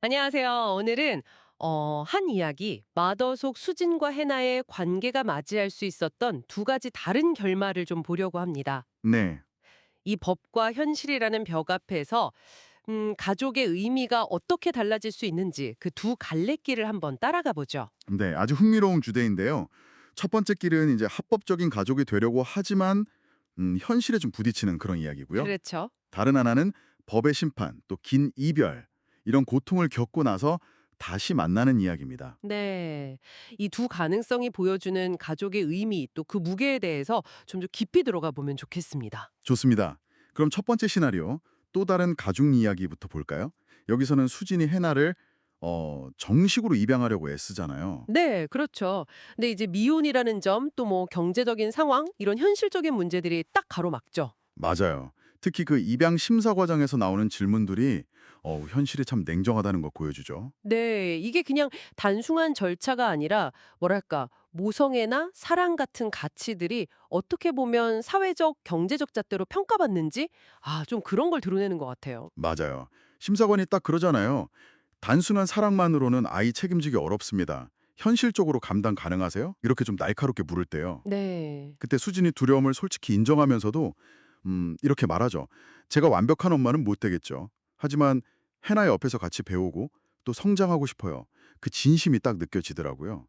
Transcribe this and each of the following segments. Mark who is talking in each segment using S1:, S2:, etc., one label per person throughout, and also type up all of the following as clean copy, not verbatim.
S1: 안녕하세요. 오늘은 한 이야기, 마더속 수진과 해나의 관계가 맞이할 수 있었던 두 가지 다른 결말을 좀 보려고 합니다.
S2: 네.
S1: 이 법과 현실이라는 벽 앞에서 가족의 의미가 어떻게 달라질 수 있는지 그 두 갈래길을 한번 따라가 보죠.
S2: 네. 아주 흥미로운 주제인데요. 첫 번째 길은 이제 합법적인 가족이 되려고 하지만 현실에 좀 부딪히는 그런 이야기고요.
S1: 그렇죠.
S2: 다른 하나는 법의 심판, 또 긴 이별, 이런 고통을 겪고 나서 다시 만나는 이야기입니다.
S1: 네. 이 두 가능성이 보여주는 가족의 의미 또 그 무게에 대해서 좀 더 깊이 들어가 보면 좋겠습니다.
S2: 좋습니다. 그럼 첫 번째 시나리오, 또 다른 가족 이야기부터 볼까요? 여기서는 수진이 해나를 정식으로 입양하려고 애쓰잖아요.
S1: 네, 그렇죠. 근데 이제 미혼이라는 점, 또 뭐 경제적인 상황, 이런 현실적인 문제들이 딱 가로막죠.
S2: 맞아요. 특히 그 입양 심사 과정에서 나오는 질문들이 현실이 참 냉정하다는 걸 보여주죠.
S1: 네, 이게 그냥 단순한 절차가 아니라 뭐랄까, 모성애나 사랑 같은 가치들이 어떻게 보면 사회적, 경제적 잣대로 평가받는지 좀 그런 걸 드러내는 것 같아요.
S2: 맞아요. 심사관이 딱 그러잖아요. 단순한 사랑만으로는 아이 책임지기 어렵습니다. 현실적으로 감당 가능하세요? 이렇게 좀 날카롭게 물을 때요.
S1: 네.
S2: 그때 수진이 두려움을 솔직히 인정하면서도 이렇게 말하죠. 제가 완벽한 엄마는 못 되겠죠. 하지만 해나 옆에서 같이 배우고 또 성장하고 싶어요. 그 진심이 딱 느껴지더라고요.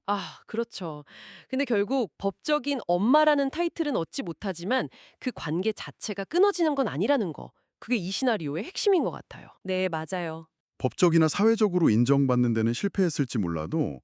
S1: 그렇죠. 근데 결국 법적인 엄마라는 타이틀은 얻지 못하지만 그 관계 자체가 끊어지는 건 아니라는 거. 그게 이 시나리오의 핵심인 것 같아요. 네, 맞아요.
S2: 법적이나 사회적으로 인정받는 데는 실패했을지 몰라도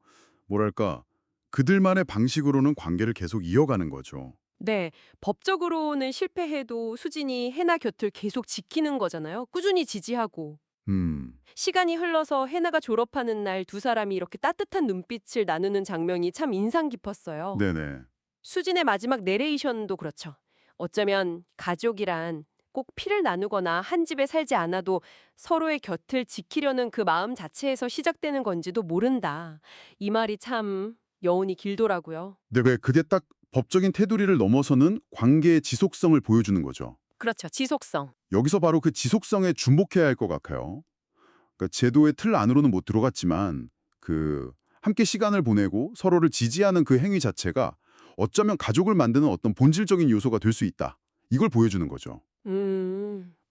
S2: 뭐랄까 그들만의 방식으로는 관계를 계속 이어가는 거죠.
S1: 네, 법적으로는 실패해도 수진이 해나 곁을 계속 지키는 거잖아요. 꾸준히 지지하고.
S2: 음,
S1: 시간이 흘러서 해나가 졸업하는 날 두 사람이 이렇게 따뜻한 눈빛을 나누는 장면이 참 인상 깊었어요.
S2: 네네.
S1: 수진의 마지막 내레이션도 그렇죠. 어쩌면 가족이란 꼭 피를 나누거나 한 집에 살지 않아도 서로의 곁을 지키려는 그 마음 자체에서 시작되는 건지도 모른다. 이 말이 참 여운이 길더라고요.
S2: 근데 왜 그게 딱 법적인 테두리를 넘어서는 관계의 지속성을 보여주는 거죠.
S1: 그렇죠. 지속성.
S2: 여기서 바로 그 지속성에 주목해야 할 것 같아요. 그러니까 제도의 틀 안으로는 못 들어갔지만 그 함께 시간을 보내고 서로를 지지하는 그 행위 자체가 어쩌면 가족을 만드는 어떤 본질적인 요소가 될 수 있다. 이걸 보여주는 거죠.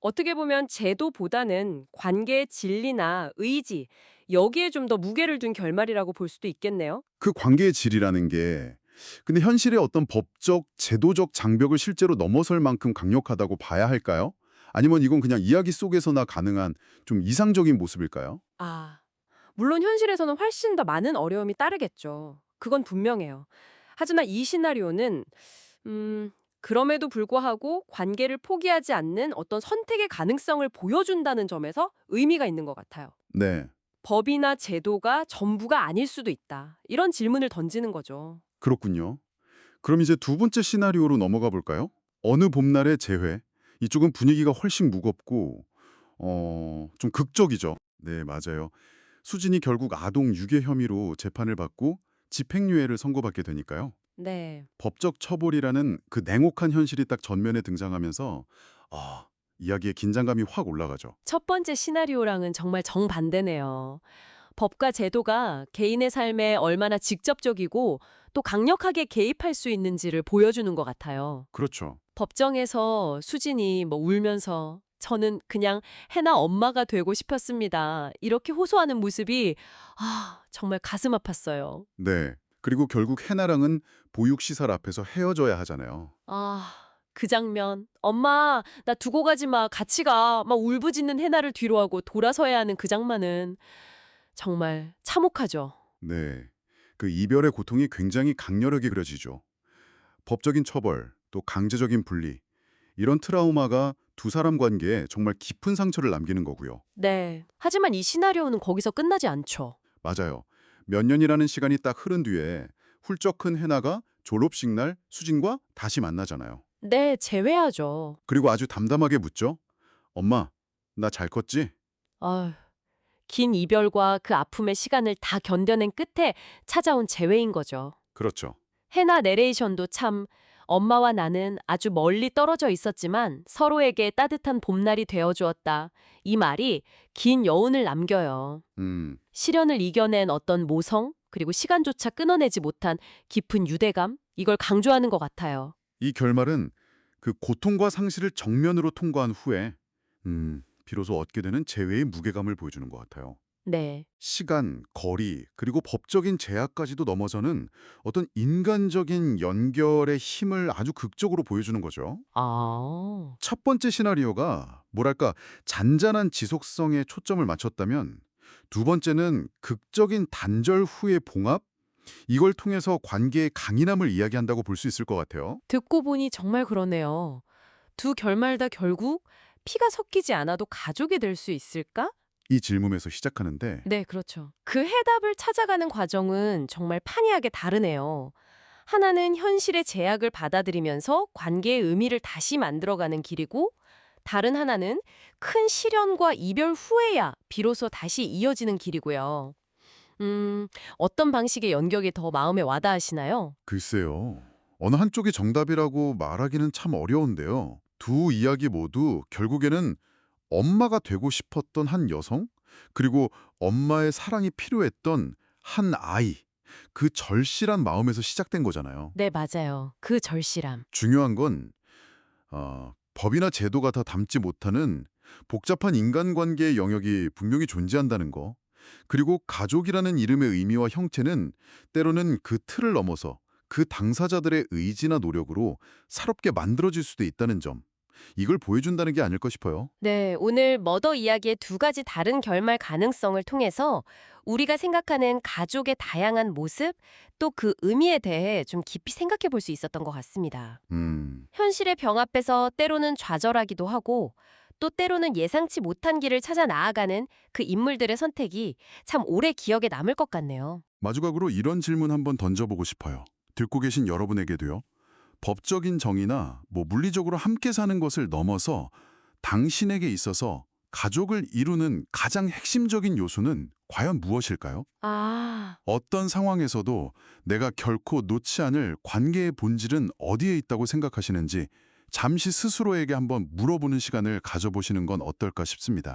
S1: 어떻게 보면 제도보다는 관계의 진리나 의지, 여기에 좀 더 무게를 둔 결말이라고 볼 수도 있겠네요.
S2: 그 관계의 질이라는 게 근데 현실의 어떤 법적, 제도적 장벽을 실제로 넘어설 만큼 강력하다고 봐야 할까요? 아니면 이건 그냥 이야기 속에서나 가능한 좀 이상적인 모습일까요?
S1: 아, 물론 현실에서는 훨씬 더 많은 어려움이 따르겠죠. 그건 분명해요. 하지만 이 시나리오는 그럼에도 불구하고 관계를 포기하지 않는 어떤 선택의 가능성을 보여준다는 점에서 의미가 있는 것 같아요.
S2: 네,
S1: 법이나 제도가 전부가 아닐 수도 있다. 이런 질문을 던지는 거죠.
S2: 그렇군요. 그럼 이제 두 번째 시나리오로 넘어가 볼까요? 어느 봄날의 재회. 이쪽은 분위기가 훨씬 무겁고 좀 극적이죠. 네, 맞아요. 수진이 결국 아동 유괴 혐의로 재판을 받고 집행유예를 선고받게 되니까요.
S1: 네.
S2: 법적 처벌이라는 그 냉혹한 현실이 딱 전면에 등장하면서 이야기의 긴장감이 확 올라가죠.
S1: 첫 번째 시나리오랑은 정말 정반대네요. 법과 제도가 개인의 삶에 얼마나 직접적이고 또 강력하게 개입할 수 있는지를 보여주는 것 같아요.
S2: 그렇죠.
S1: 법정에서 수진이 울면서 저는 그냥 해나 엄마가 되고 싶었습니다. 이렇게 호소하는 모습이 정말 가슴 아팠어요.
S2: 네. 그리고 결국 해나랑은 보육시설 앞에서 헤어져야 하잖아요.
S1: 그 장면. 엄마, 나 두고 가지 마. 같이 가. 막 울부짖는 해나를 뒤로 하고 돌아서야 하는 그 장면은 정말 참혹하죠.
S2: 네. 그 이별의 고통이 굉장히 강렬하게 그려지죠. 법적인 처벌, 또 강제적인 분리, 이런 트라우마가 두 사람 관계에 정말 깊은 상처를 남기는 거고요.
S1: 네. 하지만 이 시나리오는 거기서 끝나지 않죠.
S2: 맞아요. 몇 년이라는 시간이 딱 흐른 뒤에 훌쩍 큰 해나가 졸업식 날 수진과 다시 만나잖아요.
S1: 네, 제외하죠.
S2: 그리고 아주 담담하게 묻죠. 엄마, 나 잘 컸지?
S1: 아휴, 긴 이별과 그 아픔의 시간을 다 견뎌낸 끝에 찾아온 재회인 거죠.
S2: 그렇죠.
S1: 해나 내레이션도 참 엄마와 나는 아주 멀리 떨어져 있었지만 서로에게 따뜻한 봄날이 되어 주었다. 이 말이 긴 여운을 남겨요. 시련을 이겨낸 어떤 모성, 그리고 시간조차 끊어내지 못한 깊은 유대감, 이걸 강조하는 것 같아요.
S2: 이 결말은 그 고통과 상실을 정면으로 통과한 후에 비로소 얻게 되는 재회의 무게감을 보여주는 것 같아요.
S1: 네.
S2: 시간, 거리, 그리고 법적인 제약까지도 넘어서는 어떤 인간적인 연결의 힘을 아주 극적으로 보여주는 거죠.
S1: 아.
S2: 첫 번째 시나리오가 뭐랄까 잔잔한 지속성에 초점을 맞췄다면 두 번째는 극적인 단절 후의 봉합? 이걸 통해서 관계의 강인함을 이야기한다고 볼 수 있을 것 같아요.
S1: 듣고 보니 정말 그러네요. 두 결말 다 결국 피가 섞이지 않아도 가족이 될 수 있을까?
S2: 이 질문에서 시작하는데
S1: 네, 그렇죠. 그 해답을 찾아가는 과정은 정말 판이하게 다르네요. 하나는 현실의 제약을 받아들이면서 관계의 의미를 다시 만들어가는 길이고, 다른 하나는 큰 시련과 이별 후에야 비로소 다시 이어지는 길이고요. 어떤 방식의 연격이 더 마음에 와닿으시나요?
S2: 글쎄요. 어느 한쪽이 정답이라고 말하기는 참 어려운데요. 두 이야기 모두 결국에는 엄마가 되고 싶었던 한 여성, 그리고 엄마의 사랑이 필요했던 한 아이, 그 절실한 마음에서 시작된 거잖아요.
S1: 네, 맞아요. 그 절실함.
S2: 중요한 건 법이나 제도가 다 담지 못하는 복잡한 인간관계의 영역이 분명히 존재한다는 거. 그리고 가족이라는 이름의 의미와 형태는 때로는 그 틀을 넘어서 그 당사자들의 의지나 노력으로 새롭게 만들어질 수도 있다는 점. 이걸 보여준다는 게 아닐까 싶어요.
S1: 네, 오늘 머더 이야기의 두 가지 다른 결말 가능성을 통해서 우리가 생각하는 가족의 다양한 모습, 또 그 의미에 대해 좀 깊이 생각해 볼 수 있었던 것 같습니다. 현실의 병 앞에서 때로는 좌절하기도 하고, 또 때로는 예상치 못한 길을 찾아 나아가는 그 인물들의 선택이 참 오래 기억에 남을 것 같네요.
S2: 마지막으로 이런 질문 한번 던져보고 싶어요. 듣고 계신 여러분에게도요. 법적인 정의나 물리적으로 함께 사는 것을 넘어서 당신에게 있어서 가족을 이루는 가장 핵심적인 요소는 과연 무엇일까요?
S1: 아,
S2: 어떤 상황에서도 내가 결코 놓지 않을 관계의 본질은 어디에 있다고 생각하시는지 잠시 스스로에게 한번 물어보는 시간을 가져보시는 건 어떨까 싶습니다.